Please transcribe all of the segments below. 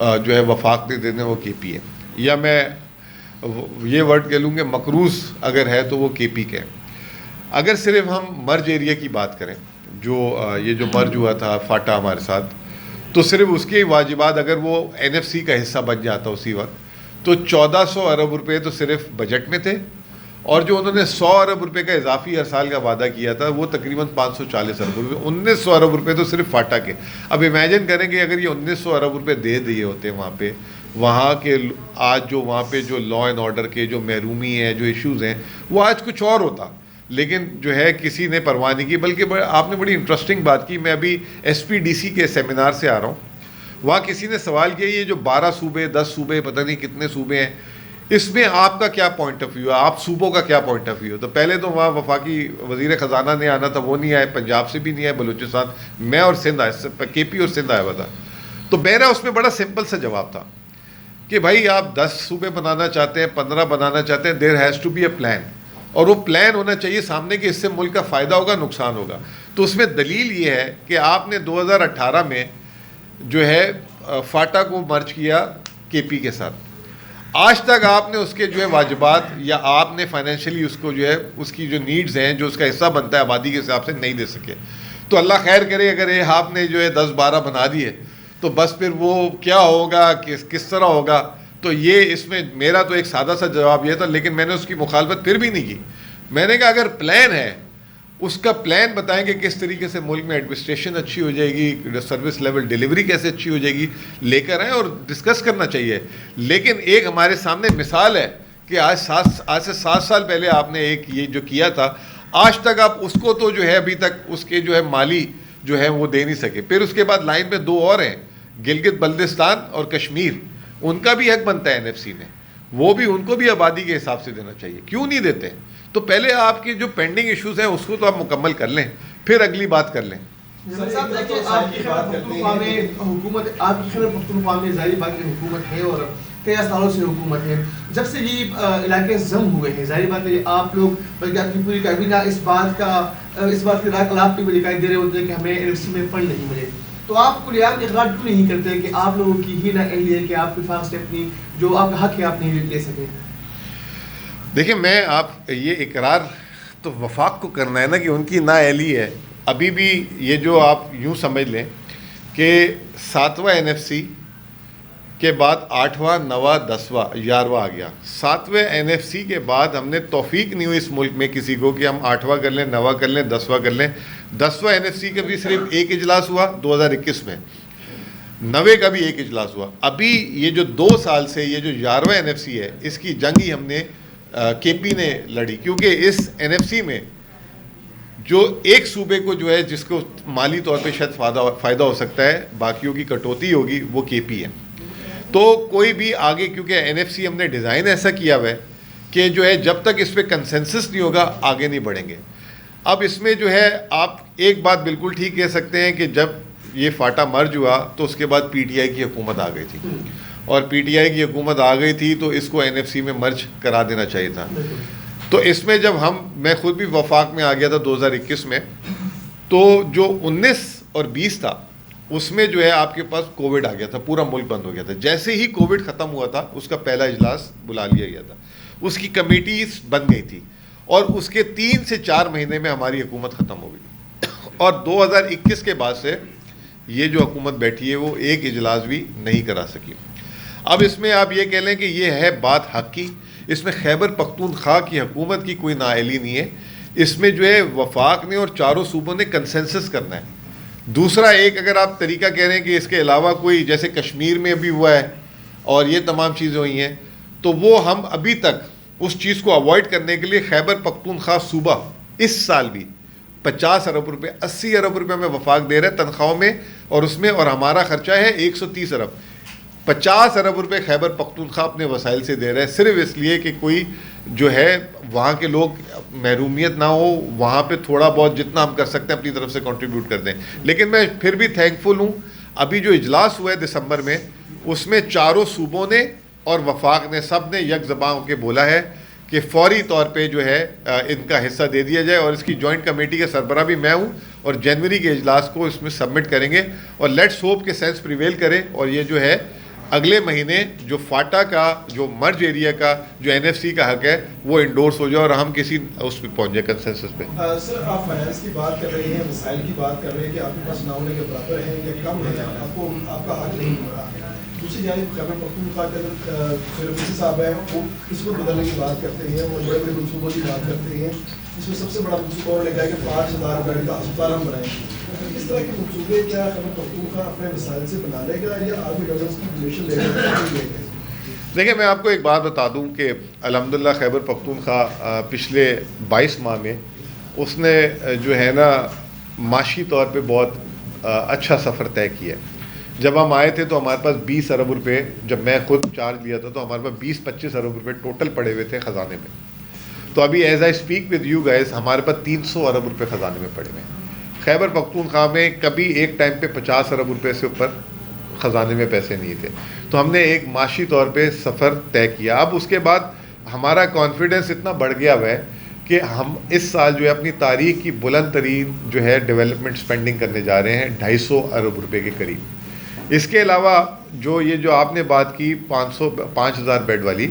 जो है वफाक ने देने वो केपी है, या मैं ये वर्ड कह लूँगा मकरूज़ अगर है तो वो केपी के है। अगर सिर्फ हम मर्ज एरिया की बात करें, जो ये जो मर्ज हुआ था फाटा हमारे साथ, तो सिर्फ उसके वाजिबात अगर वो एनएफसी का हिस्सा बन जाता उसी वक्त, तो 1400 अरब रुपए तो सिर्फ बजट में थे, और जो उन्होंने 100 अरब रुपए का इजाफी हर साल का वादा किया था वो तकरीबन 540 अरब रुपये, 1900 अरब रुपए तो सिर्फ फाटा के। अब इमेजिन करें कि अगर ये 1900 अरब रुपए दे दिए होते वहाँ के आज जो वहाँ पे जो लॉ एंड ऑर्डर के जो महरूमी है, जो इश्यूज़ हैं, वो आज कुछ और होता, लेकिन जो है किसी ने परवाह नहीं की। बल्कि आपने बड़ी इंटरेस्टिंग बात की। मैं अभी एसपीडीसी के सेमिनार से आ रहा हूँ, वहाँ किसी ने सवाल किया ये जो 12 सूबे 10 सूबे पता नहीं कितने सूबे हैं, इसमें आपका क्या पॉइंट ऑफ व्यू है, आप सूबों का क्या पॉइंट ऑफ व्यू है। तो पहले तो वहाँ वफाकी वज़ीर ख़जाना ने आना था, वो नहीं आए, पंजाब से भी नहीं आए, बलूचिस्तान, मैं और सिंध आए, केपी और सिंध आया हुआ था। तो मेरा उसमें बड़ा सिंपल सा जवाब था कि भाई आप 10 सूबे बनाना चाहते हैं, 15 बनाना चाहते हैं, there has to be a plan, और वो प्लान होना चाहिए सामने कि इससे मुल्क का फ़ायदा होगा, नुकसान होगा। तो उसमें दलील ये है कि आपने 2018 में जो है फाटा को मर्ज किया केपी के साथ, आज तक आपने उसके जो है वाजिबात या आपने फाइनेंशियली उसको जो है उसकी जो नीड्स हैं, जो उसका हिस्सा बनता है आबादी के हिसाब से, नहीं दे सके। तो अल्लाह खैर करे, अगर ये आपने जो है 10-12 बना दिए तो बस फिर वो क्या होगा, किस तरह होगा। तो ये इसमें मेरा तो एक सादा सा जवाब ये था, लेकिन मैंने उसकी मुखालफत फिर भी नहीं की। मैंने कहा अगर प्लान है, उसका प्लान बताएंगे किस तरीके से मुल्क में एडमिनिस्ट्रेशन अच्छी हो जाएगी, सर्विस लेवल डिलीवरी कैसे अच्छी हो जाएगी, लेकर आए और डिस्कस करना चाहिए। लेकिन एक हमारे सामने मिसाल है कि आज से 7 साल पहले आपने एक ये जो किया था, आज तक आप उसको तो जो है अभी तक उसके जो है माली जो है वो दे नहीं सके। फिर उसके बाद लाइन में 2 और हैं, गिलगित बल्दिस्तान और कश्मीर, उनका भी हक बनता है एनएफसी में, वो भी उनको भी आबादी के हिसाब से देना चाहिए, क्यों नहीं देते। तो पहले आपकी जो पेंडिंग इश्यूज हैं उसको तो आप मुकम्मल कर लें, फिर अगली बात कर लें। आपकी खैबर पख्तूनख्वा में ज़ाहिर बात है हुकूमत है और कई सालों से हुकूमत है। जब से ये इलाके जम हुए हैं, ज़ाहिर बात है आप लोग बल्कि आपकी पूरी काबीना इस बात के राकलाप में दिखाई दे रहे होते हैं कि हमें एनएफसी में फंड नहीं मिले। तो आप कुलियान इकरार क्यों नहीं करते कि आप लोगों की ही ना अहली है कि आप विफाक से अपनी जो आपका हक है आप नहीं ले सकें। देखिए, मैं आप ये इकरार तो वफाक को करना है ना कि उनकी ना अहली है। अभी भी ये जो आप यूँ समझ लें कि 7वां एनएफसी के बाद 8वां 9वां 10वां 11वां आ गया। 7वें एनएफसी के बाद हमने तौफीक नहीं हुई इस मुल्क में किसी को कि हम 8वां कर लें, 9वां कर लें, 10वां कर लें। 10वां एनएफसी का भी सिर्फ एक इजलास हुआ 2021 में, 9वें का भी एक इजलास हुआ। अभी ये जो 2 साल से ये जो 11वां एनएफसी है, इसकी जंग ही हमने केपी ने लड़ी, क्योंकि इस एनएफसी में जो एक सूबे को जो है जिसको माली तौर पे शायद फ़ायदा हो सकता है, बाकियों की कटौती होगी, वो केपी है। तो कोई भी आगे, क्योंकि एनएफसी हमने डिज़ाइन ऐसा किया हुआ है कि जो है जब तक इस पर कंसेंसस नहीं होगा आगे नहीं बढ़ेंगे। अब इसमें जो है आप एक बात बिल्कुल ठीक कह सकते हैं कि जब ये फाटा मर्ज हुआ तो उसके बाद पीटीआई की हुकूमत आ गई थी, और पीटीआई की हुकूमत आ गई थी तो इसको एनएफसी में मर्ज करा देना चाहिए था। तो इसमें जब मैं खुद भी वफाक में आ गया था 2021 में, तो जो 19 और 20 था उसमें जो है आपके पास कोविड आ गया था, पूरा मुल्क बंद हो गया था। जैसे ही कोविड ख़त्म हुआ था उसका पहला इजलास बुला लिया गया था, उसकी कमेटीज बन गई थी, और उसके 3 से 4 महीने में हमारी हुकूमत ख़त्म हो गई। और 2021 के बाद से ये जो हुकूमत बैठी है वो एक इजलास भी नहीं करा सकी। अब इसमें आप ये कह लें कि ये है बात हक की, इसमें खैबर पख्तूनख्वा की हुकूमत की कोई नाअहली नहीं है। इसमें जो है वफाक ने और चारों सूबों ने कंसेंसस करना है। दूसरा एक अगर आप तरीका कह रहे हैं कि इसके अलावा कोई, जैसे कश्मीर में अभी हुआ है और ये तमाम चीज़ें हुई हैं, तो वो हम अभी तक उस चीज़ को अवॉइड करने के लिए खैबर पख्तूनख्वा सूबा इस साल भी 50 अरब रुपये 80 अरब रुपये में वफाक दे रहे हैं तनख्वाहों में, और उसमें और हमारा खर्चा है 130 अरब। 50 अरब रुपये खैबर पख्तूनख्वा अपने वसाइल से दे रहे हैं, सिर्फ इसलिए कि कोई जो है वहाँ के लोग महरूमियत ना हो, वहाँ पे थोड़ा बहुत जितना हम कर सकते हैं अपनी तरफ से कंट्रीब्यूट कर दें। लेकिन मैं फिर भी थैंकफुल हूँ, अभी जो इजलास हुआ है दिसंबर में, उसमें चारों सूबों ने और वफाक ने सब ने यक ज़बान होकर बोला है कि फौरी तौर पे जो है इनका हिस्सा दे दिया जाए, और इसकी जॉइंट कमेटी के सरबरा भी मैं हूँ, और जनवरी के इजलास को इसमें सबमिट करेंगे, और लेट्स होप के सेंस प्रिवेल करे और ये जो है अगले महीने जो फाटा का जो मर्ज एरिया का जो एनएफसी का हक है वो इंडोर्स हो जाए और हम किसी उस पर पहुंच जाए कंसेंसस पे। सर आप फाइनेंस की बात कर रहे हैं, मिसाइल की बात कर रहे हैं कि आपके पास ना होने के बराबर है या कम है, आपको आपका हक नहीं मिल रहा। दूसरी जानिब खैबर पख्तूनख्वा के अंदर साहब है वो किस्मत बदलने की बात करते हैं, वो बड़े बड़े मनसूबों की बात करते हैं, इसमें सबसे बड़ा मनसूबा उन्होंने कहा कि 5000 बेड का अस्पताल हम बनाएंगे। इस तरह के मनसूबे क्या खैबर पख्तूनख्वा अपने मिसाइल से बना लेगा या आर्मी गवर्नेंस की पोजीशन लेगा? देखिए मैं आपको एक बात बता दूं कि अल्हम्दुलिल्लाह खैबर पख्तूनख्वा पिछले 22 माह में उसने जो है ना माशी तौर पे बहुत अच्छा सफ़र तय किया है। जब हम आए थे तो हमारे पास 20 अरब रुपए, जब मैं खुद चार्ज लिया था तो हमारे पास 20-25 अरब रुपए टोटल पड़े हुए थे ख़जाने में। तो अभी as I speak with you guys हमारे पास 300 अरब रुपए ख़जाने में पड़े हुए हैं। खैबर पख्तूनख्वा में कभी एक टाइम पे 50 अरब रुपए से ऊपर ख़जाने में पैसे नहीं थे। तो हमने एक माशी तौर पे सफ़र तय किया। अब उसके बाद हमारा कॉन्फिडेंस इतना बढ़ गया हुआ है कि हम इस साल जो है अपनी तारीख की बुलंद तरीन जो है डेवलपमेंट स्पेंडिंग करने जा रहे हैं 250 अरब रुपए के करीब। इसके अलावा जो आपने बात की 5000 बेड वाली,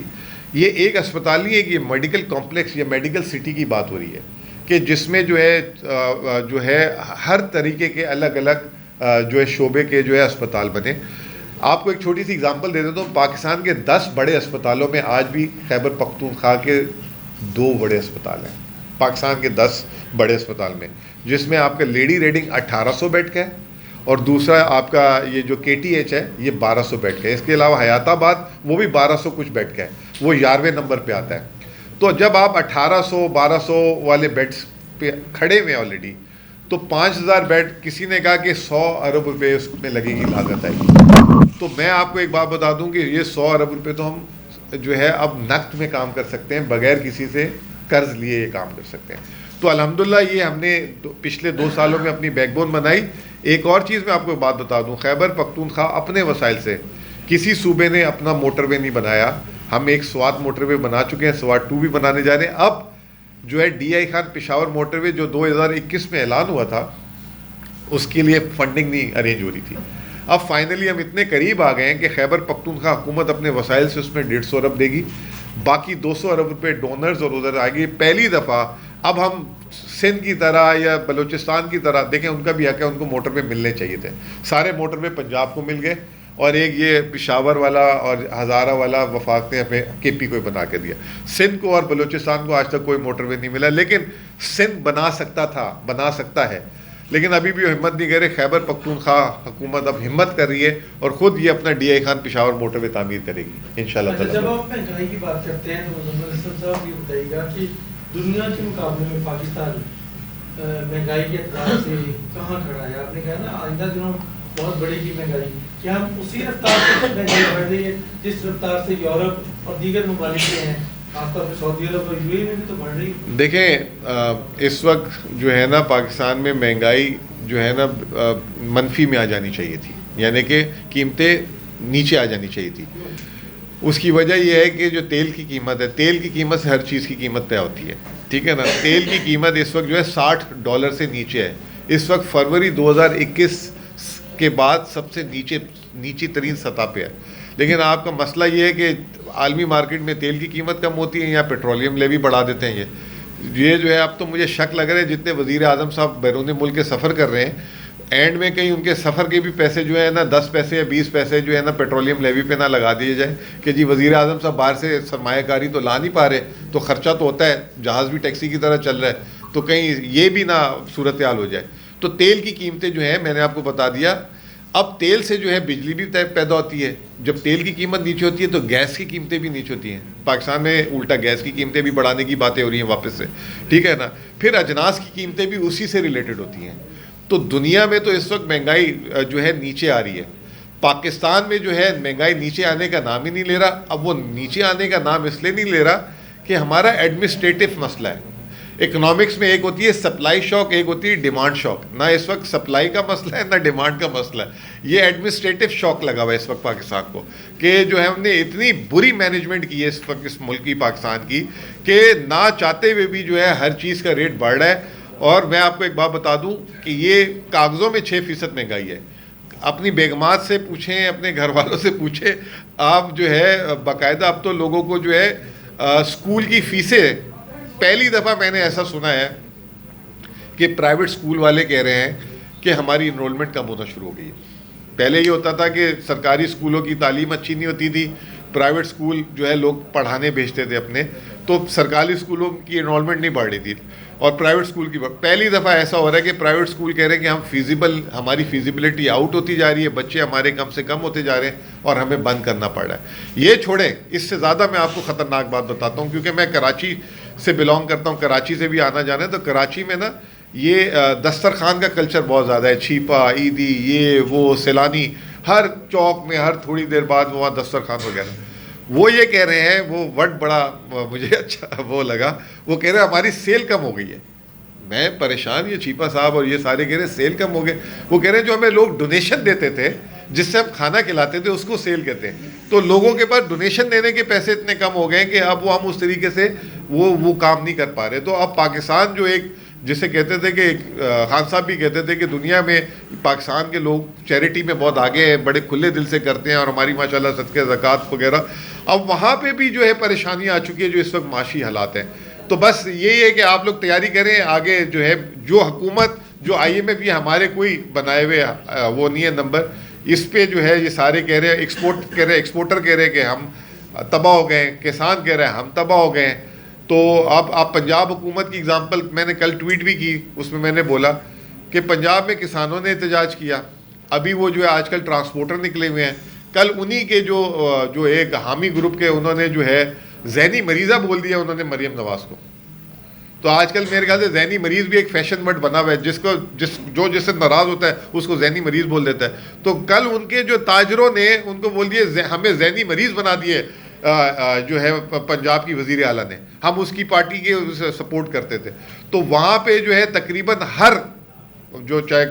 ये एक अस्पताल नहीं है कि ये मेडिकल कॉम्प्लेक्स या मेडिकल सिटी की बात हो रही है कि जिसमें जो है हर तरीके के अलग अलग जो है शोबे के जो है अस्पताल बने। आपको एक छोटी सी एग्जांपल दे देता हूँ, पाकिस्तान के 10 बड़े अस्पतालों में आज भी खैबर पख्तूनख्वा के 2 बड़े अस्पताल हैं। पाकिस्तान के 10 बड़े अस्पताल में, जिसमें आपका लेडी रेडिंग 1800 बेड का है और दूसरा आपका ये जो KTH है ये 1200 बेड का है। इसके अलावा हयाताबाद वो भी 1200 कुछ बेड का है, वो 11वें नंबर पे आता है। तो जब आप 1800-1200 वाले बेड्स पे खड़े हुए हैं ऑलरेडी, तो 5000 बेड किसी ने कहा कि 100 अरब रुपए उसमें लगेगी, लागत आएगी। तो मैं आपको एक बात बता दूं कि ये 100 अरब रुपए तो हम जो है अब नकद में काम कर सकते हैं, बगैर किसी से कर्ज लिए ये काम कर सकते हैं। तो अल्हम्दुलिल्लाह ये हमने पिछले 2 सालों में अपनी बैकबोन बनाई। एक और चीज़ मैं आपको एक बात बता दूं, खैबर पख्तूनख्वा अपने वसाइल से, किसी सूबे ने अपना मोटरवे नहीं बनाया। हम एक स्वात मोटरवे बना चुके हैं, स्वात 2 भी बनाने जा रहे हैं। अब जो है DI खान पेशावर मोटरवे जो 2021 में ऐलान हुआ था, उसके लिए फंडिंग नहीं अरेंज हो रही थी। अब फाइनली हम इतने करीब आ गए हैं कि खैबर पख्तूनख्वा हुकूमत अपने वसाइल से उसमें 150 अरब देगी, बाकी 200 अरब रुपए डोनर्स और उधर आएगी। पहली दफ़ा अब हम सिंध की तरह या बलूचिस्तान की तरह, देखें उनका भी हक है, उनको मोटरवे मिलने चाहिए थे, सारे मोटरवे पंजाब को मिल गए और एक ये पेशावर वाला और हज़ारा वाला वफाक ने हमें KP को बना के दिया। सिंध को और बलूचिस्तान को आज तक कोई मोटरवे नहीं मिला, लेकिन सिंध बना सकता था, बना सकता है, लेकिन अभी भी हिम्मत नहीं करे। खैबर पख्तूनख्वा हुकूमत अब हिम्मत कर रही है और ख़ुद ये अपना DI खान पेशावर मोटरवे तामीर करेगी इंशाल्लाह ताला। जब आप महंगाई की बात करते हैं तो मुज़म्मिल साहब ये बताइएगा कि दुनिया के मुकाबले में पाकिस्तान महंगाई के एतबार से कहाँ खड़ा है? आपने कहा ना आइंदा दिनों बहुत बढ़ेगी महंगाई, क्या हम उसी रफ्तार से महंगाई बढ़ रही है जिस रफ्तार से यूरोप और दीगर ममालिक हैं, खासतौर पर सऊदी अरब और UAE में भी तो बढ़ रही है? देखें इस वक्त जो है ना पाकिस्तान में महंगाई जो है ना मनफी में आ जानी चाहिए थी, यानी कि कीमतें नीचे आ जानी चाहिए थी। उसकी वजह यह है कि जो तेल की कीमत है, तेल की कीमत से हर चीज़ की कीमत तय होती है, ठीक है ना। तेल की कीमत इस वक्त जो है $60 से नीचे है। इस वक्त फरवरी 2021 के बाद सबसे नीची तरीन सतह पे है। लेकिन आपका मसला ये है कि आलमी मार्केट में तेल की कीमत कम होती है, यहाँ पेट्रोलियम लेवी बढ़ा देते हैं। ये जो है अब तो मुझे शक लग रहा है जितने वज़ीर आज़म साहब बैरून मुल्क के सफ़र कर रहे हैं, एंड में कहीं उनके सफ़र के भी पैसे जो है ना 10 पैसे या 20 पैसे जो है ना पेट्रोलियम लेवी पे ना लगा दिए जाए कि जी वज़ीर आज़म साहब बाहर से सरमायाकारी तो ला नहीं पा रहे, तो ख़र्चा तो होता है, जहाज़ भी टैक्सी की तरह चल रहा है, तो कहीं ये भी ना सूरत हाल हो जाए। तो तेल की कीमतें जो है मैंने आपको बता दिया। अब तेल से जो है बिजली भी पैदा होती है। जब तेल की कीमत नीचे होती है तो गैस की कीमतें भी नीचे होती हैं। पाकिस्तान में उल्टा गैस की कीमतें भी बढ़ाने की बातें हो रही हैं वापस से, ठीक है ना। फिर अजनास की कीमतें भी उसी से रिलेटेड होती हैं। तो दुनिया में तो इस वक्त महंगाई जो है नीचे आ रही है। पाकिस्तान में जो है महंगाई नीचे आने का नाम ही नहीं ले रहा। अब वो नीचे आने का नाम इसलिए नहीं ले रहा कि हमारा एडमिनिस्ट्रेटिव मसला है। इकोनॉमिक्स में एक होती है सप्लाई शॉक, एक होती है डिमांड शॉक। ना इस वक्त सप्लाई का मसला है ना डिमांड का मसला है। ये एडमिनिस्ट्रेटिव शॉक लगा हुआ है इस वक्त पाकिस्तान को कि जो है हमने इतनी बुरी मैनेजमेंट की है इस वक्त इस मुल्क की, पाकिस्तान की, कि ना चाहते हुए भी जो है हर चीज़ का रेट बढ़ रहा है। और मैं आपको एक बात बता दूं कि ये कागज़ों में 6% महंगाई है। अपनी बेगमात से पूछें, अपने घर वालों से पूछें, आप जो है बाकायदा अब तो लोगों को जो है स्कूल की फ़ीसें, पहली दफ़ा मैंने ऐसा सुना है कि प्राइवेट स्कूल वाले कह रहे हैं कि हमारी इनरोलमेंट कम होना शुरू हो गई है। पहले ये होता था कि सरकारी स्कूलों की तालीम अच्छी नहीं होती थी, प्राइवेट स्कूल जो है लोग पढ़ाने भेजते थे अपने, तो सरकारी स्कूलों की इनरोलमेंट नहीं बढ़ रही थी और प्राइवेट स्कूल की पहली दफ़ा ऐसा हो रहा है कि प्राइवेट स्कूल कह रहे हैं कि हम फिजिबल, हमारी फिजिबिलिटी आउट होती जा रही है, बच्चे हमारे कम से कम होते जा रहे हैं और हमें बंद करना पड़ रहा है। ये छोड़ें, इससे ज़्यादा मैं आपको ख़तरनाक बात बताता हूँ, क्योंकि मैं कराची से बिलोंग करता हूँ, कराची से भी आना जाना है, तो कराची में ना ये दस्तरखान का कल्चर बहुत ज़्यादा है। छिपा, ईदी, ये वो, सैलानी, हर चौक में हर थोड़ी देर बाद वहाँ दस्तरखान वगैरह। वो ये कह रहे हैं, वो वर्ड बड़ा मुझे अच्छा वो लगा, वो कह रहे हैं हमारी सेल कम हो गई है। मैं परेशान, ये छिपा साहब और ये सारे कह रहे हैं सेल कम हो गए। वो कह रहे हैं जो हमें लोग डोनेशन देते थे, जिससे हम खाना खिलाते थे, उसको सेल कहते हैं। तो लोगों के पास डोनेशन देने के पैसे इतने कम हो गए कि अब वो हम उस तरीके से वो काम नहीं कर पा रहे। तो अब पाकिस्तान जो एक, जिसे कहते थे कि खान साहब भी कहते थे कि दुनिया में पाकिस्तान के लोग चैरिटी में बहुत आगे हैं, बड़े खुले दिल से करते हैं और हमारी माशाल्लाह सदक़े ज़कात वगैरह, अब वहाँ पे भी जो है परेशानी आ चुकी है, जो इस वक्त माशी हालात हैं। तो बस यही है कि आप लोग तैयारी करें, आगे जो है जो हुकूमत, जो IMF भी हमारे कोई बनाए हुए वो नहीं है नंबर, इस पे जो है ये सारे कह रहे हैं, एक्सपोर्टर कह रहे हैं कि हम तबाह हो गए, किसान कह रहे हैं हम तबाह हो गए। तो अब आप पंजाब हुकूमत की एग्जांपल मैंने कल ट्वीट भी की, उसमें मैंने बोला कि पंजाब में किसानों ने एहतजाज किया, अभी वो जो है आजकल ट्रांसपोर्टर निकले हुए हैं, कल उन्हीं के जो एक हामी ग्रुप के उन्होंने जो है ज़हनी मरीज़ा बोल दिया उन्होंने मरियम नवाज़ को। तो आजकल मेरे ख्याल से ज़हनी मरीज़ भी एक फैशन वर्ड बना हुआ है, जिससे नाराज़ होता है उसको ज़हनी मरीज़ बोल देता है। तो कल उनके जो ताजरों ने उनको बोल दिए, हमें ज़हनी मरीज़ बना दिए जो है पंजाब की वज़ीर आला ने, हम उसकी पार्टी के सपोर्ट करते थे। तो वहाँ पे जो है तकरीबन हर, जो चाहे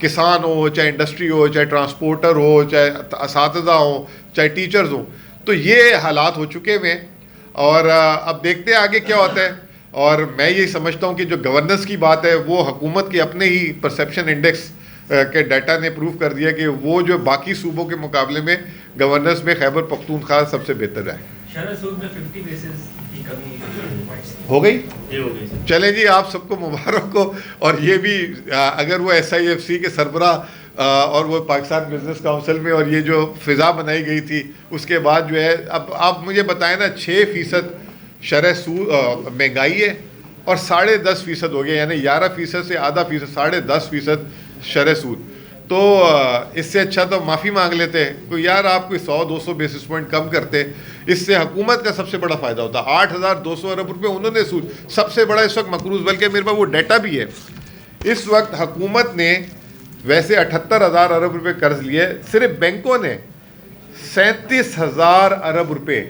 किसान हो, चाहे इंडस्ट्री हो, चाहे ट्रांसपोर्टर हो, चाहे असातिज़ा हो, चाहे टीचर्स हो, तो ये हालात हो चुके हैं। और अब देखते हैं आगे क्या होता है। और मैं ये समझता हूँ कि जो गवर्नेंस की बात है, वो हुकूमत के अपने ही परसेप्शन इंडेक्स के डाटा ने प्रूव कर दिया कि वो जो बाकी सूबों के मुकाबले में गवर्नेंस में खैबर पख्तूनख्वा सबसे बेहतर है। हो गई। चले जी, आप सबको मुबारक हो। और ये भी अगर वो SIFC के सरबराह और वो पाकिस्तान बिजनेस काउंसिल में और ये जो फ़िज़ा बनाई गई थी, उसके बाद जो है, अब आप मुझे बताएं ना, 6% शरह सूद महंगाई है और 10.5% हो गया, यानी 11% से आधा फ़ीसद, 10.5% शरह सूद। तो इससे अच्छा तो माफ़ी मांग लेते हैं कोई, यार आप कोई 100-200 बेसिस पॉइंट कम करते, इससे हुकूमत का सबसे बड़ा फ़ायदा होता। 8,200 अरब रुपये उन्होंने सूद, सबसे बड़ा इस वक्त मकरूज़, बल्कि मेरे पास वो डाटा भी है, इस वक्त हुकूमत ने वैसे 78,000 अरब रुपये कर्ज लिए, सिर्फ बैंकों ने 37,000 अरब रुपये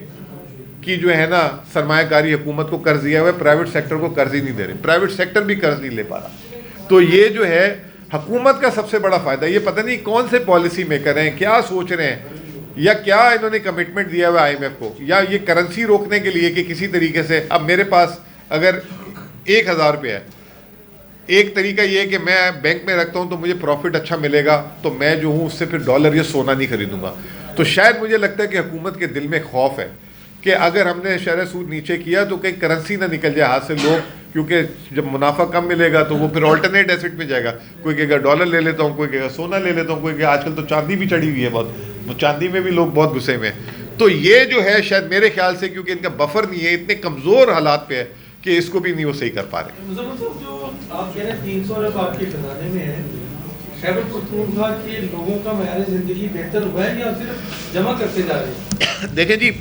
की जो है ना सरमायाकारी हुकूमत को कर्ज दिया हुआ है, प्राइवेट सेक्टर को कर्ज ही नहीं दे रहे, प्राइवेट सेक्टर भी कर्ज नहीं ले पा रहा। तो ये जो है हुकूमत का सबसे बड़ा फ़ायदा। ये पता नहीं कौन से पॉलिसी मेकर हैं, क्या सोच रहे हैं, या क्या इन्होंने कमिटमेंट दिया हुआ IMF को, या ये करेंसी रोकने के लिए कि किसी तरीके से, अब मेरे पास अगर 1,000 रुपये है, एक तरीका ये है कि मैं बैंक में रखता हूँ तो मुझे प्रॉफिट अच्छा मिलेगा, तो मैं जो हूँ उससे फिर डॉलर या सोना नहीं खरीदूंगा। तो शायद मुझे लगता है कि हुकूमत के दिल में खौफ है कि अगर हमने शरह सूद नीचे किया तो कहीं करेंसी ना निकल जाए हाथ से लोग, क्योंकि जब मुनाफा कम मिलेगा तो वो फिर ऑल्टरनेट एसेट में जाएगा। कोई कहेगा डॉलर ले लेता हूँ, कोई कहेगा सोना ले लेता हूँ, कोई कहेगा आजकल तो चांदी भी चढ़ी हुई है बहुत, तो चांदी में भी लोग बहुत गुस्से में हैं। तो ये जो है शायद मेरे ख्याल से, क्योंकि इनका बफर नहीं है, इतने कमज़ोर हालात पे है कि इसको भी नहीं वो सही कर पा रहे। जो आप कह रहे हैं 300 अरब आपके खजाने में है, खैबर पख्तूनख्वा के लोगों का मेयार ज़िंदगी बेहतर हुआ है या सिर्फ जमा करते जा रहे हैं? देखें जी,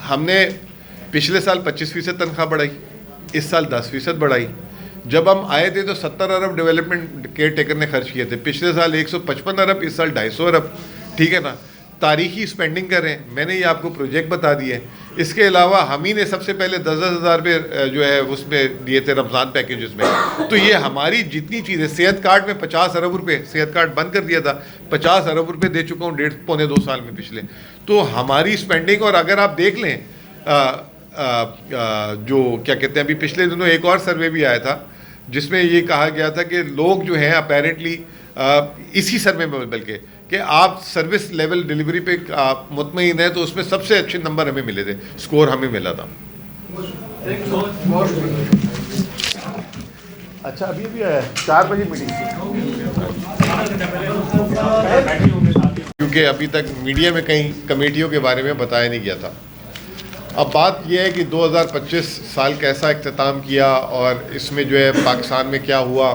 हमने पिछले साल 25% तनख्वाह बढ़ाई, इस साल 10% बढ़ाई। जब हम आए थे तो 70 अरब डेवलपमेंट केयर टेकर ने खर्च किए थे, पिछले साल 155 अरब, इस साल 250 अरब, ठीक है ना। तारीखी स्पेंडिंग कर रहे हैं, मैंने ये आपको प्रोजेक्ट बता दिए। इसके अलावा हम ही ने सबसे पहले 10-10 हज़ार रुपये जो है उसमें दिए थे रमज़ान पैकेजेस में। तो ये हमारी जितनी चीज़ें, सेहत कार्ड में 50 अरब रुपये, सेहत कार्ड बंद कर दिया था, 50 अरब रुपये दे चुका हूँ 1.5-पौने 2 साल में पिछले। तो हमारी स्पेंडिंग, और अगर आप देख लें जो क्या कहते हैं, अभी पिछले दिनों एक और सर्वे भी आया था जिसमें ये कहा गया था कि लोग जो हैं अपेरेंटली इसी सर्वे में बल्कि कि आप सर्विस लेवल डिलीवरी पे आप मुतमईन हैं, तो उसमें सबसे अच्छे नंबर हमें मिले थे, स्कोर हमें मिला था। अच्छा, अभी अभी आया 4 बजे मीटिंग, क्योंकि अभी तक मीडिया में कहीं कमेटियों के बारे में बताया नहीं गया था। अब बात यह है कि 2025 साल कैसा इख्तिताम किया और इसमें जो है पाकिस्तान में क्या हुआ,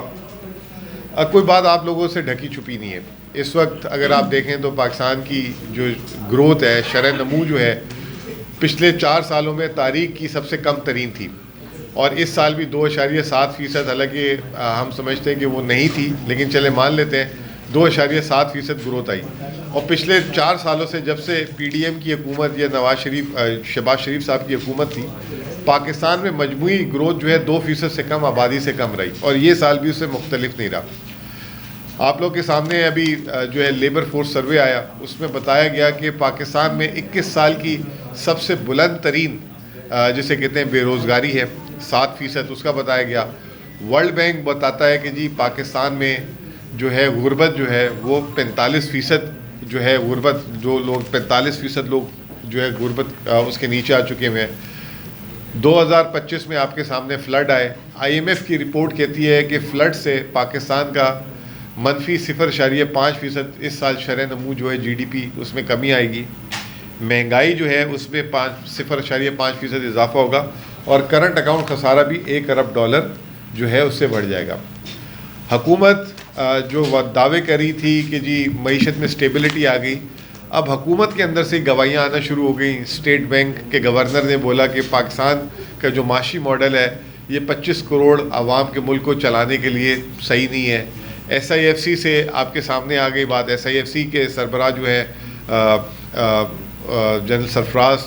कोई बात आप लोगों से ढकी छुपी नहीं है। इस वक्त अगर आप देखें तो पाकिस्तान की जो ग्रोथ है, शरह नमू जो है, पिछले 4 सालों में तारीख की सबसे कम तरीन थी, और इस साल भी 2.7%, हालांकि हम समझते हैं कि वो नहीं थी, लेकिन चले मान लेते हैं 2.7% ग्रोथ आई। और पिछले 4 सालों से जब से PDM की हुकूमत या शहबाज शरीफ साहब की हुकूमत थी, पाकिस्तान में मजमूई ग्रोथ जो है 2% से कम, आबादी से कम रही, और ये साल भी उससे मुख्तलिफ नहीं रहा। आप लोग के सामने अभी जो है लेबर फोर्स सर्वे आया, उसमें बताया गया कि पाकिस्तान में 21 साल की सबसे बुलंद तरीन जिसे कहते हैं बेरोज़गारी है, 7%, उसका बताया गया। वर्ल्ड बैंक बताता है कि जी पाकिस्तान में जो है गुर्बत जो है वो 45% जो है गुर्बत, जो लोग 45% लोग जो है गुर्बत उसके नीचे आ चुके हुए हैं। 2025 में आपके सामने फ्लड आए, IMF की रिपोर्ट कहती है कि फ्लड से पाकिस्तान का -0.5% इस साल शरह नमू जो है GDP उसमें कमी आएगी। महंगाई जो है उसमें 0.5% इजाफा होगा, और करंट अकाउंट खसारा भी $1 अरब जो है उससे बढ़ जाएगा। हुकूमत जो दावे करी थी कि जी मईशत में स्टेबिलिटी आ गई, अब हुकूमत के अंदर से गवाहियाँ आना शुरू हो गई। स्टेट बैंक के गवर्नर ने बोला कि पाकिस्तान का जो माशी मॉडल है ये 25 करोड़ आवाम के मुल्क को चलाने के लिए सही नहीं है। SIFC से आपके सामने आ गई बात। SIFC के सरबराह जो है जनरल सरफराज,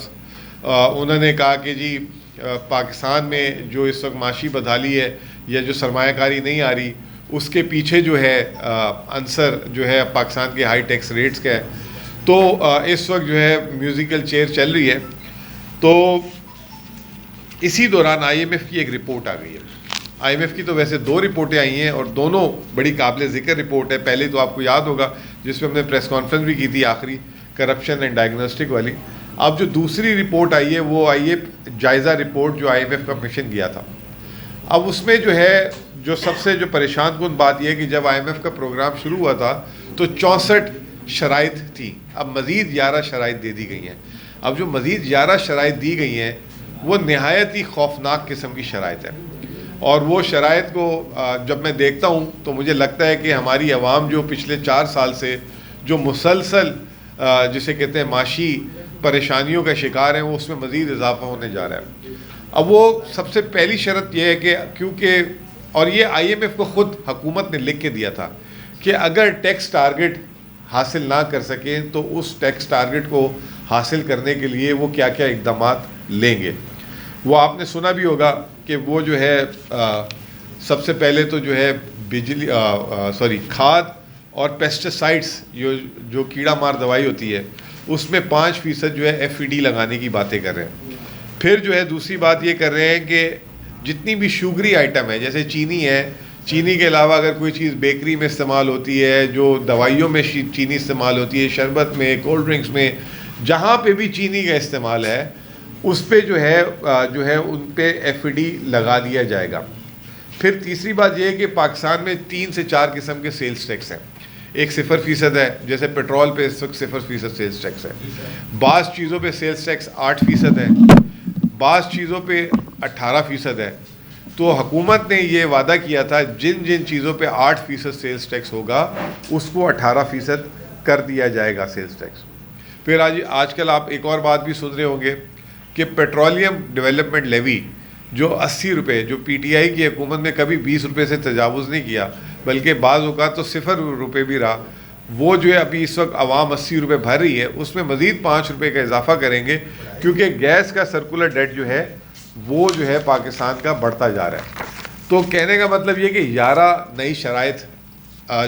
उन्होंने कहा कि जी पाकिस्तान में जो इस वक्त माशी बदहाली है या जो सरमायाकारी नहीं आ रही, उसके पीछे जो है अंसर जो है पाकिस्तान के हाई टैक्स रेट्स का है। तो इस वक्त जो है म्यूज़िकल चेयर चल रही है। तो इसी दौरान IMF की एक रिपोर्ट आ गई है। IMF की तो वैसे 2 रिपोर्टें आई हैं, और दोनों बड़ी काबिल ज़िक्र रिपोर्ट है। पहले तो आपको याद होगा जिसमें हमने प्रेस कॉन्फ्रेंस भी की थी आखिरी, करप्शन एंड डायग्नोस्टिक वाली। अब जो दूसरी रिपोर्ट आई है वो आई है जायज़ा रिपोर्ट जो IMF का मिशन किया था। अब उसमें जो है जो सबसे जो परेशान कुन बात यह है कि जब IMF का प्रोग्राम शुरू हुआ था तो 64 शराइत थी, अब मज़ीद 11 शराइत दे दी गई हैं। अब जो मज़ीद 11 शराइत दी गई हैं वो नहायत ही खौफनाक किस्म की शराइत है, और वो शराइत को जब मैं देखता हूँ तो मुझे लगता है कि हमारी आवाम जो पिछले 4 साल से जो मुसलसल जिसे कहते हैं माशी परेशानियों का शिकार हैं, वो उसमें मज़ीद इजाफा होने जा रहा है। अब वो सबसे पहली शर्त यह है कि क्योंकि, और ये IMF को ख़ुद हुकूमत ने लिख के दिया था कि अगर टैक्स टारगेट हासिल ना कर सकें तो उस टैक्स टारगेट को हासिल करने के लिए वो क्या क्या इक़दामात लेंगे। वो आपने सुना भी होगा कि वो जो है सबसे पहले तो जो है खाद और पेस्टिसाइड्स जो कीड़ा मार दवाई होती है उसमें 5% जो है FED लगाने की बातें कर रहे हैं। फिर जो है दूसरी बात ये कर रहे हैं कि जितनी भी शुगरी आइटम है, जैसे चीनी है, चीनी के अलावा अगर कोई चीज़ बेकरी में इस्तेमाल होती है, जो दवाइयों में चीनी इस्तेमाल होती है, शरबत में, कोल्ड ड्रिंक्स में, जहाँ पे भी चीनी का इस्तेमाल है उस पे जो है उन पे FED लगा दिया जाएगा। फिर तीसरी बात यह है कि पाकिस्तान में 3 से 4 किस्म के सेल्स टैक्स हैं। एक 0% है, जैसे पेट्रोल पे इस वक्त 0% सेल्स टैक्स है। बाज़ चीज़ों पे सेल्स टैक्स 8% है, बाज़ चीज़ों पे 18% है। तो हुकूमत ने ये वादा किया था जिन जिन चीज़ों पे 8% सेल्स टैक्स होगा उसको 18% कर दिया जाएगा सेल्स टैक्स। फिर आजकल आप एक और बात भी सुन रहे होंगे कि पेट्रोलियम डेवलपमेंट लेवी जो 80 रुपये, जो PTI की हुकूमत में कभी 20 रुपये से तजावुज़ नहीं किया, बल्कि बाज़ औक़ात तो 0 रुपये भी रहा, वो जो है अभी इस वक्त आवाम 80 रुपये भर रही है, उसमें मज़ीद 5 रुपये का इजाफा करेंगे, क्योंकि गैस का सर्कुलर डेट जो है वो जो है पाकिस्तान का बढ़ता जा रहा है। तो कहने का मतलब ये कि 11 नई शराइत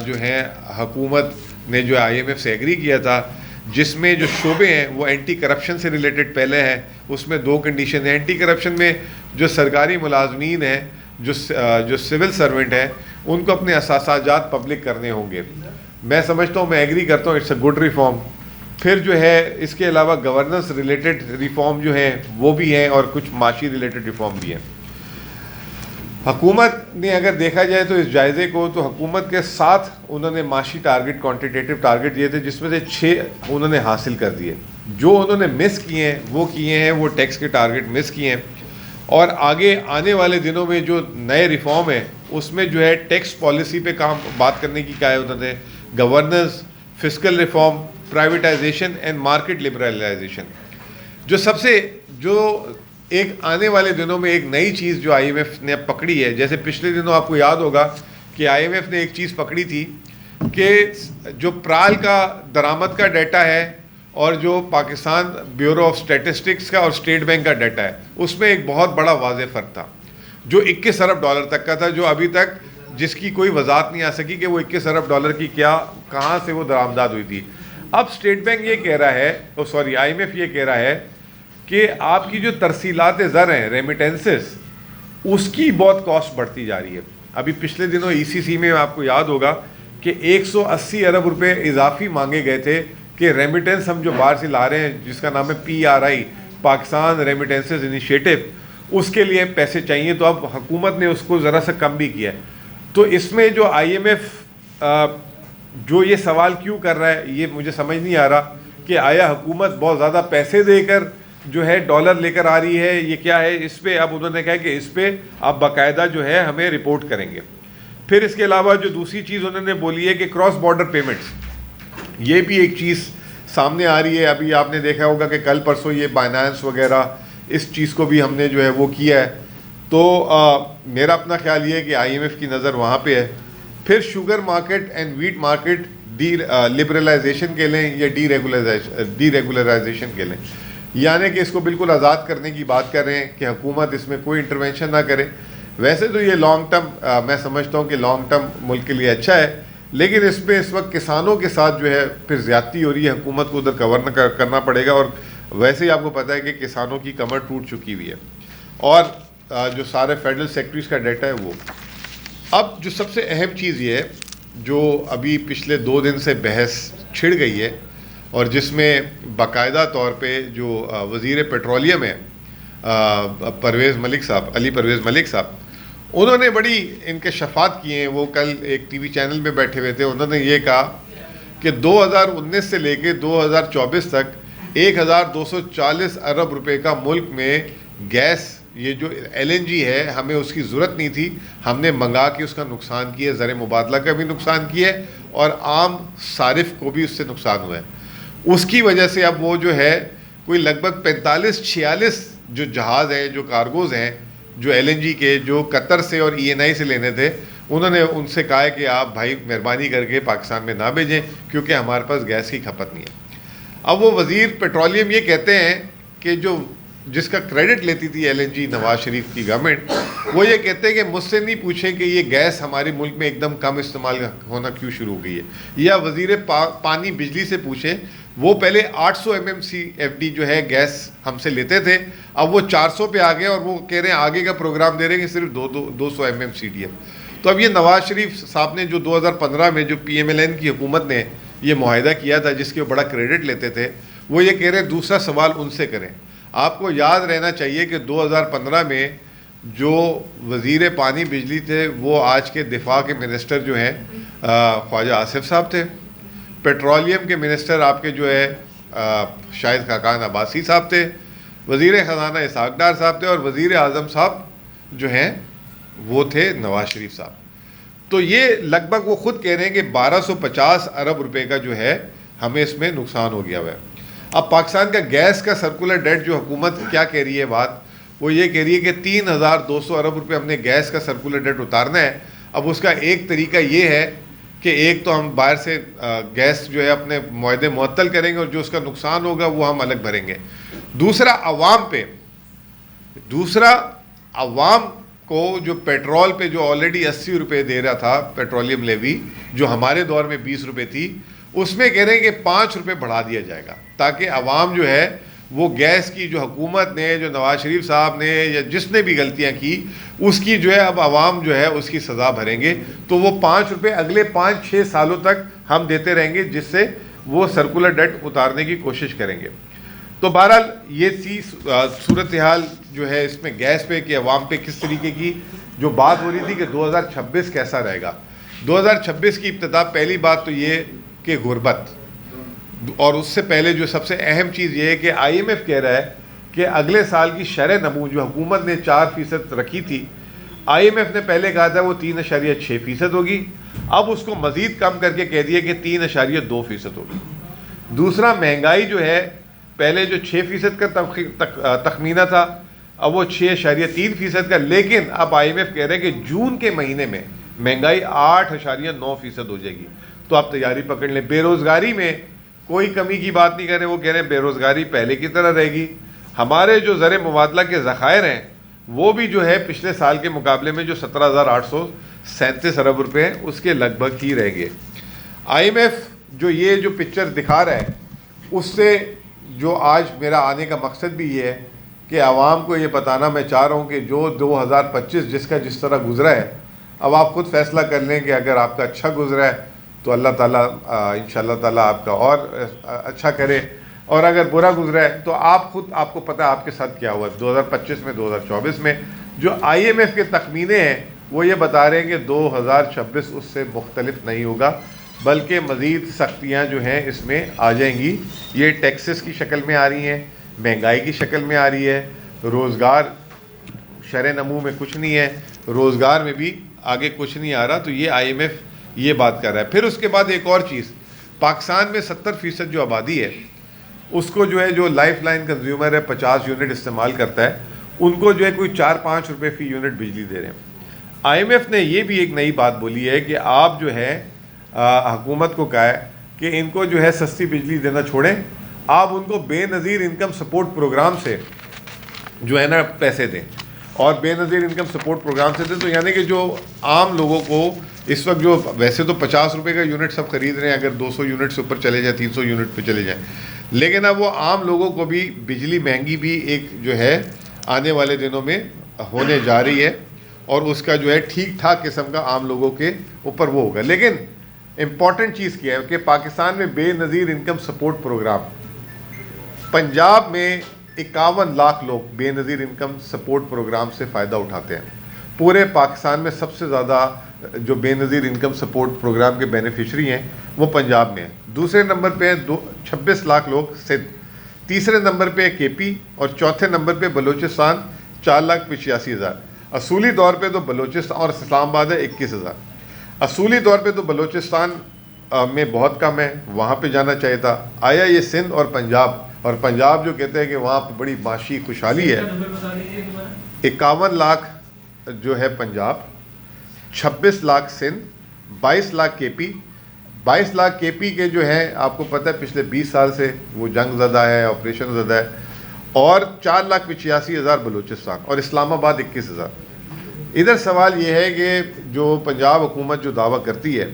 जो हैं हुकूमत ने जो IMF से एग्री किया था, जिसमें जो शोबे हैं वो एंटी करप्शन से रिलेटेड पहले हैं, उसमें 2 कंडीशन है। एंटी करप्शन में जो सरकारी मुलाजमीन हैं, जो सिविल सर्वेंट हैं, उनको अपने असासाजात पब्लिक करने होंगे। मैं समझता हूँ, मैं एग्री करता हूँ, इट्स अ गुड रिफॉर्म। फिर जो है इसके अलावा गवर्नेंस रिलेटेड रिफॉर्म जो हैं वो भी हैं और कुछ माशी रिलेटेड रिफॉर्म भी हैं। हुकूमत ने अगर देखा जाए तो इस जायज़े को, तो हुकूमत के 7 उन्होंने माशी टारगेट, क्वान्टिटेटिव टारगेट दिए थे, जिसमें से 6 उन्होंने हासिल कर दिए। जो उन्होंने मिस किए हैं वो टैक्स के टारगेट मिस किए हैं। और आगे आने वाले दिनों में जो नए रिफॉर्म है उसमें जो है टैक्स पॉलिसी पे बात करने की क्या है उन्होंने, governance, fiscal reform, privatisation and market liberalisation. जो एक आने वाले दिनों में एक नई चीज़ जो IMF ने पकड़ी है, जैसे पिछले दिनों आपको याद होगा कि IMF ने एक चीज़ पकड़ी थी कि जो प्राल का दरामद का डाटा है और जो पाकिस्तान ब्यूरो ऑफ स्टैटिस्टिक्स का और स्टेट बैंक का डाटा है, उसमें एक बहुत बड़ा वाज़ेह फ़र्क था, जो 21 अरब डॉलर तक का था, जो अभी तक जिसकी कोई वजाहत नहीं आ सकी कि वो 21 अरब डॉलर की कहाँ से वो दरामदाद हुई थी। अब स्टेट बैंक ये कह रहा है, IMF ये कह रहा है कि आपकी जो तरसीलात ज़र हैं, रेमिटेंसेस, उसकी बहुत कॉस्ट बढ़ती जा रही है। अभी पिछले दिनों ECC में आपको याद होगा कि 180 अरब रुपए इजाफी मांगे गए थे कि रेमिटेंस हम जो बाहर से ला रहे हैं, जिसका नाम है PRI, पाकिस्तान रेमिटेंसेस इनिशिएटिव, उसके लिए पैसे चाहिए। तो अब हुकूमत ने उसको ज़रा सा कम भी किया है। तो इसमें जो IMF जो ये सवाल क्यों कर रहा है, ये मुझे समझ नहीं आ रहा कि आया हुकूमत बहुत ज़्यादा पैसे देकर जो है डॉलर लेकर आ रही है, ये क्या है। इस पर अब उन्होंने कहा कि इस पर आप बाकायदा जो है हमें रिपोर्ट करेंगे। फिर इसके अलावा जो दूसरी चीज़ उन्होंने बोली है कि क्रॉस बॉर्डर पेमेंट्स, ये भी एक चीज़ सामने आ रही है। अभी आपने देखा होगा कि कल परसों ये बाइनेंस वगैरह, इस चीज़ को भी हमने जो है वो किया है। तो मेरा अपना ख्याल ये है कि IMF की नज़र वहाँ पे है। फिर sugar market and wheat market liberalisation के लें या डीरेगुलराइजेशन के लें, यानी कि इसको बिल्कुल आज़ाद करने की बात कर रहे हैं कि हुकूमत इसमें कोई इंटरवेंशन ना करे। वैसे तो ये लॉन्ग टर्म मैं समझता हूँ कि लॉन्ग टर्म मुल्क के लिए अच्छा है, लेकिन इसमें इस वक्त किसानों के साथ जो है फिर ज़्यादती हो रही है, हुकूमत को उधर कवर करना पड़ेगा। और वैसे ही आपको पता है कि किसानों की कमर टूट चुकी हुई है। और जो सारे फेडरल सेक्रेटरीज का डाटा है वो, अब जो सबसे अहम चीज़ ये है जो अभी पिछले 2 दिन से बहस छिड़ गई है और जिसमें बाकायदा तौर पे जो वज़ीर पेट्रोलियम है परवेज़ मलिक साहब, अली परवेज़ मलिक साहब, उन्होंने बड़ी इंकशाफात किए हैं। वो कल एक TV चैनल में बैठे हुए थे, उन्होंने ये कहा कि 2019 से लेके 2024 तक 1240 अरब रुपए का मुल्क में गैस, ये जो LNG है, हमें उसकी ज़रूरत नहीं थी, हमने मंगा के उसका नुकसान किया, ज़र मुबादला का भी नुकसान किया है और आम सारिफ को भी उससे नुकसान हुआ है। उसकी वजह से अब वो जो है कोई लगभग 45-46 जो जहाज़ हैं, जो कार्गोज़ हैं, जो LNG के, जो कतर से और ENI से लेने थे, उन्होंने उनसे कहा है कि आप भाई मेहरबानी करके पाकिस्तान में ना भेजें क्योंकि हमारे पास गैस की खपत नहीं है। अब वो वज़ीर पेट्रोलियम ये कहते हैं कि जो जिसका क्रेडिट लेती थी LNG नवाज शरीफ की गवर्नमेंट, वो ये कहते हैं कि मुझसे नहीं पूछें कि ये गैस हमारे मुल्क में एकदम कम इस्तेमाल होना क्यों शुरू हो गई है, या वज़ीर पानी बिजली से पूछें। वो पहले 800 MMCFD जो है गैस हमसे लेते थे, अब वो 400 पे आ गए और वो कह रहे हैं आगे का प्रोग्राम दे रहे हैं कि सिर्फ 200 MMCDF। तो अब ये नवाज शरीफ साहब ने जो 2015 में जो PMLN की हुकूमत ने ये मुआहिदा किया था, जिसके वो बड़ा क्रेडिट लेते थे, वो ये कह रहे हैं दूसरा सवाल उनसे करें। आपको याद रहना चाहिए कि 2015 में जो वज़ीर पानी बिजली थे वो आज के दिफा के मिनिस्टर जो हैं ख्वाजा आसिफ साहब थे। पेट्रोलियम के मिनिस्टर आपके जो है शायद खाकान अब्बासी साहब थे। वज़ीर ख़जाना इसाक डार साहब थे और वज़ीर आज़म साहब जो हैं वो थे नवाज शरीफ साहब। तो ये लगभग वो ख़ुद कह रहे हैं कि 1250 अरब रुपए का जो है हमें इसमें नुकसान हो गया हुआ है। अब पाकिस्तान का गैस का सर्कुलर डेट जो हुकूमत क्या कह रही है बात, वो ये कह रही है कि 3200 अरब रुपए हमने गैस का सर्कुलर डेट उतारना है। अब उसका एक तरीका ये है कि एक तो हम बाहर से गैस जो है अपने मुआहदे मुअत्तल करेंगे और जो उसका नुकसान होगा वो हम अलग भरेंगे। दूसरा अवाम को जो पेट्रोल पे जो ऑलरेडी 80 रुपये दे रहा था पेट्रोलियम लेवी, जो हमारे दौर में 20 रुपये थी, उसमें कह रहे हैं कि 5 रुपये बढ़ा दिया जाएगा ताकि अवाम जो है वो गैस की जो हुकूमत ने, जो नवाज शरीफ साहब ने या जिसने भी गलतियां की, उसकी जो है अब आवाम जो है उसकी सज़ा भरेंगे। तो वो 5 रुपये अगले 5-6 सालों तक हम देते रहेंगे, जिससे वो सर्कुलर डेट उतारने की कोशिश करेंगे। तो बहरहाल ये सूरत हाल जो है इसमें गैस पे कि अवाम पे किस तरीके की जो बात हो रही थी कि 2026 कैसा रहेगा। 2026 की इब्तिदा, पहली बात तो ये कि गुर्बत, और उससे पहले जो सबसे अहम चीज़ ये है कि IMF कह रहा है कि अगले साल की शरह नमू जो हुकूमत ने 4% रखी थी, IMF ने पहले कहा था वो 3.6% होगी, अब उसको मज़ीद कम करके कह दिया कि 3.2% होगी। दूसरा, महंगाई जो है पहले जो 6% का तखमीना था, अब वो 6.3% का, लेकिन अब IMF कह रहे हैं कि जून के महीने में महंगाई 8.9% हो जाएगी। तो आप तैयारी पकड़ लें। बेरोज़गारी में कोई कमी की बात नहीं कर रहे, वो कह रहे हैं बेरोज़गारी पहले की तरह रहेगी। हमारे जो ज़र मुबादला के ज़खायर हैं वो भी जो है पिछले साल के मुकाबले में जो 17,837 अरब रुपये हैं उसके लगभग ही रहेंगे। IMF जो ये जो पिक्चर दिखा रहा है, उससे जो आज मेरा आने का मकसद भी ये है कि आवाम को ये बताना मैं चाह रहा हूँ कि जो 2025 जिसका जिस तरह गुजरा है, अब आप खुद फैसला कर लें कि अगर आपका अच्छा गुजरा है तो अल्लाह ताला इंशाअल्लाह ताला आपका और अच्छा करे, और अगर बुरा गुजरा है तो आपको पता है आपके साथ क्या हुआ 2025 में, 2024 में। जो IMF के तखमीने हैं वो ये बता रहे हैं कि 2026 उससे मुख्तलिफ नहीं होगा, बल्कि मज़ीद सख्तियाँ जो हैं इसमें आ जाएंगी। ये टैक्सेस की शक्ल में आ रही हैं, महंगाई की शक्ल में आ रही है, रोज़गार शरह नमू में कुछ नहीं है, रोज़गार में भी आगे कुछ नहीं आ रहा। तो ये IMF ये बात कर रहा है। फिर उसके बाद एक और चीज़, पाकिस्तान में 70% जो आबादी है उसको जो है जो लाइफ लाइन कंज्यूमर है 50 यूनिट इस्तेमाल करता है, उनको जो है कोई 4-5 रुपये फ़ी यूनिट बिजली दे रहे हैं। IMF ने ये भी एक नई बात बोली है कि आप जो है हुकूमत को कहा है कि इनको जो है सस्ती बिजली देना छोड़ें, आप उनको बेनज़ीर इनकम सपोर्ट प्रोग्राम से जो है ना पैसे दें, और बेनज़ीर इनकम सपोर्ट प्रोग्राम से दें। तो यानी कि जो आम लोगों को इस वक्त जो वैसे तो 50 रुपये का यूनिट सब खरीद रहे हैं, अगर 200 यूनिट से ऊपर चले जाए, 300 यूनिट पे चले जाएं, लेकिन अब वो आम लोगों को भी बिजली महंगी भी एक जो है आने वाले दिनों में होने जा रही है, और उसका जो है ठीक ठाक किस्म का आम लोगों के ऊपर वो होगा। लेकिन इम्पॉर्टेंट चीज़ क्या है कि पाकिस्तान में Benazir income support programme, Punjab में 51 लाख लोग बेनज़ीर इनकम सपोर्ट प्रोग्राम से फ़ायदा उठाते हैं। पूरे पाकिस्तान में सबसे ज़्यादा जो बेनज़ीर इनकम सपोर्ट प्रोग्राम के बेनिफिशरी हैं वो पंजाब में है। दूसरे नंबर पे है 26 लाख लोग सिंध, तीसरे नंबर पे है KP, और चौथे नंबर पे बलूचिस्तान 4,85,000। असूली तौर पे तो बलूचिस्तान और इस्लामाबाद है 21,000। असूली तौर पे तो बलूचिस्तान में बहुत कम है, वहाँ पे जाना चाहिए था। आया ये सिंध और पंजाब, और पंजाब जो कहते हैं कि वहाँ पे बड़ी माशी खुशहाली है। 51 लाख जो है पंजाब, 26 लाख सिंध, 22 लाख KP। 22 लाख KP के जो हैं आपको पता है पिछले 20 साल से वो जंग ज़दा है, ऑपरेशन ज़दा है, और 4,85,000 बलूचिस्तान, और इस्लामाबाद 21,000। इधर सवाल ये है कि जो पंजाब हुकूमत जो दावा करती है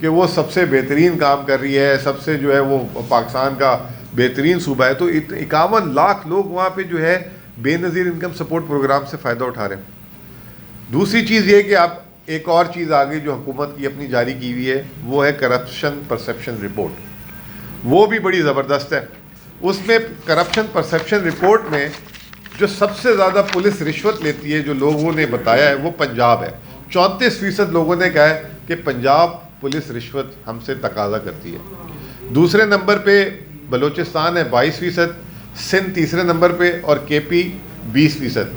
कि वो सबसे बेहतरीन काम कर रही है, सबसे जो है वो पाकिस्तान का बेहतरीन सूबा है, तो 51 लाख लोग वहाँ पे जो है बेनज़ीर इनकम सपोर्ट प्रोग्राम से फ़ायदा उठा रहे हैं। दूसरी चीज़ ये कि आप एक और चीज़ आगे जो हुकूमत की अपनी जारी की हुई है वो है करप्शन परसेप्शन रिपोर्ट, वो भी बड़ी ज़बरदस्त है। उसमें करप्शन परसेप्शन रिपोर्ट में जो सबसे ज़्यादा पुलिस रिश्वत लेती है जो लोगों ने बताया है वो पंजाब है। 34% लोगों ने कहा है कि पंजाब पुलिस रिश्वत हमसे तकाजा करती है। दूसरे नंबर पे बलूचिस्तान है 22%, सिंध तीसरे नंबर पे, और KP 20%।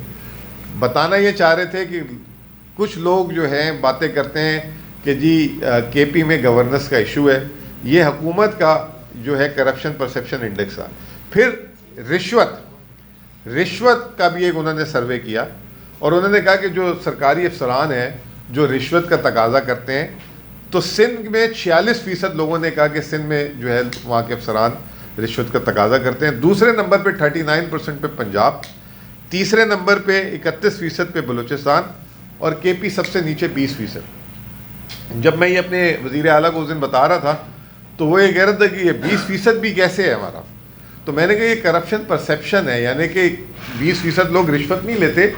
बताना ये चाह रहे थे कि कुछ लोग जो हैं बातें करते हैं कि जी KP में गवर्नेंस का इशू है, ये हुकूमत का जो है करप्शन परसेप्शन इंडेक्स था। फिर रिश्वत का भी एक उन्होंने सर्वे किया, और उन्होंने कहा कि जो सरकारी अफसरान हैं जो रिश्वत का तकाजा करते हैं, तो सिंध में 46% लोगों ने कहा कि सिंध में जो है वहाँ के अफसरान रिश्वत का तकाजा करते हैं। दूसरे नंबर पे 39% पे पंजाब, तीसरे नंबर पे 31% पे बलूचिस्तान, और KP सबसे नीचे 20%। जब मैं ये अपने वज़ीर आला को उस दिन बता रहा था तो वो ये कह रहा था कि ये 20% भी कैसे है हमारा। तो मैंने कहा ये करप्शन परसेप्शन है, यानी कि 20% लोग रिश्वत नहीं लेते,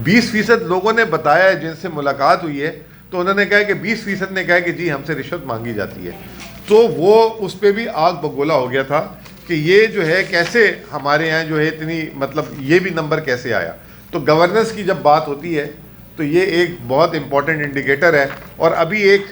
20% लोगों ने बताया है जिनसे मुलाकात हुई है, तो उन्होंने कहा कि 20% ने कहा कि जी हमसे रिश्वत मांगी जाती है। तो वो उस पर भी आग बगोला हो गया था कि ये जो है कैसे हमारे यहाँ जो है इतनी, मतलब ये भी नंबर कैसे आया। तो गवर्नेंस की जब बात होती है तो ये एक बहुत इम्पॉर्टेंट इंडिकेटर है। और अभी एक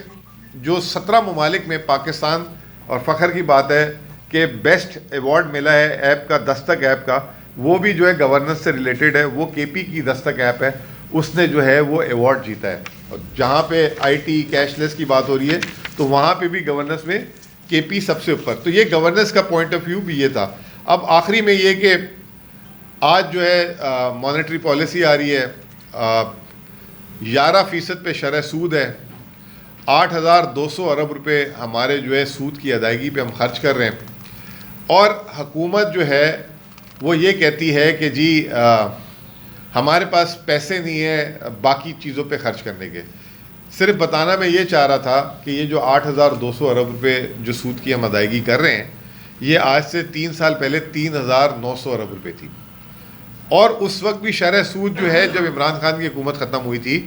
जो 17 ममालिक में पाकिस्तान, और फ़ख्र की बात है कि बेस्ट अवार्ड मिला है ऐप का, दस्तक ऐप का, वो भी जो है गवर्नेंस से रिलेटेड है। वो केपी की दस्तक ऐप है, उसने जो है वो अवार्ड जीता है। और जहाँ पे आईटी कैशलेस की बात हो रही है तो वहाँ पे भी गवर्नेंस में केपी सबसे ऊपर। तो ये गवर्नेंस का पॉइंट ऑफ व्यू भी ये था। अब आखिरी में ये कि आज जो है मॉनेटरी पॉलिसी आ रही है, 11% पे शरह सूद है, 8,200 अरब रुपए हमारे जो है सूद की अदायगी पे हम खर्च कर रहे हैं। और हुकूमत जो है वो ये कहती है कि जी हमारे पास पैसे नहीं है बाकी चीज़ों पे खर्च करने के। सिर्फ बताना मैं ये चाह रहा था कि ये जो 8,200 अरब रुपए जो सूद की हम अदायगी कर रहे हैं, ये आज से 3 साल पहले 3,900 अरब रुपए थी। और उस वक्त भी शरह सूद जो है जब इमरान खान की हुकूमत ख़त्म हुई थी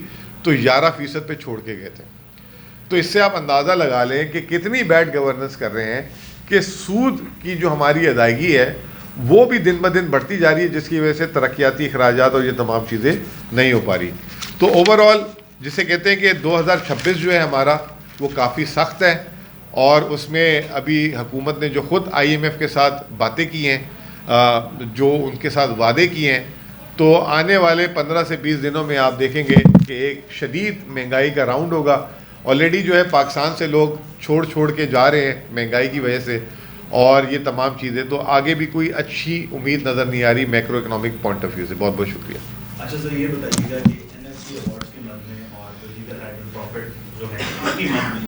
तो 11% पे छोड़ के गए थे। तो इससे आप अंदाज़ा लगा लें कि कितनी बैड गवर्नेंस कर रहे हैं कि सूद की जो हमारी अदायगी है वो भी दिन ब दिन बढ़ती जा रही है, जिसकी वजह से तरक्याती अखराजात और ये तमाम चीज़ें नहीं हो पा रही। तो ओवरऑल जिसे कहते हैं कि 2026 जो है हमारा वो काफ़ी सख्त है। और उसमें अभी हुकूमत ने जो ख़ुद IMF के साथ बातें की हैं, जो उनके साथ वादे किए हैं, तो आने वाले 15 से 20 दिनों में आप देखेंगे कि एक शदीद महंगाई का राउंड होगा। ऑलरेडी जो है पाकिस्तान से लोग छोड़ के जा रहे हैं महंगाई की वजह से, और ये तमाम चीज़ें। तो आगे भी कोई अच्छी उम्मीद नज़र नहीं आ रही macro economic point of view से। बहुत बहुत शुक्रिया। अच्छा सर, ये बताइएगा कि NSE अवार्ड्स के मद में और लीगल प्रॉफिट जो है उसकी मद में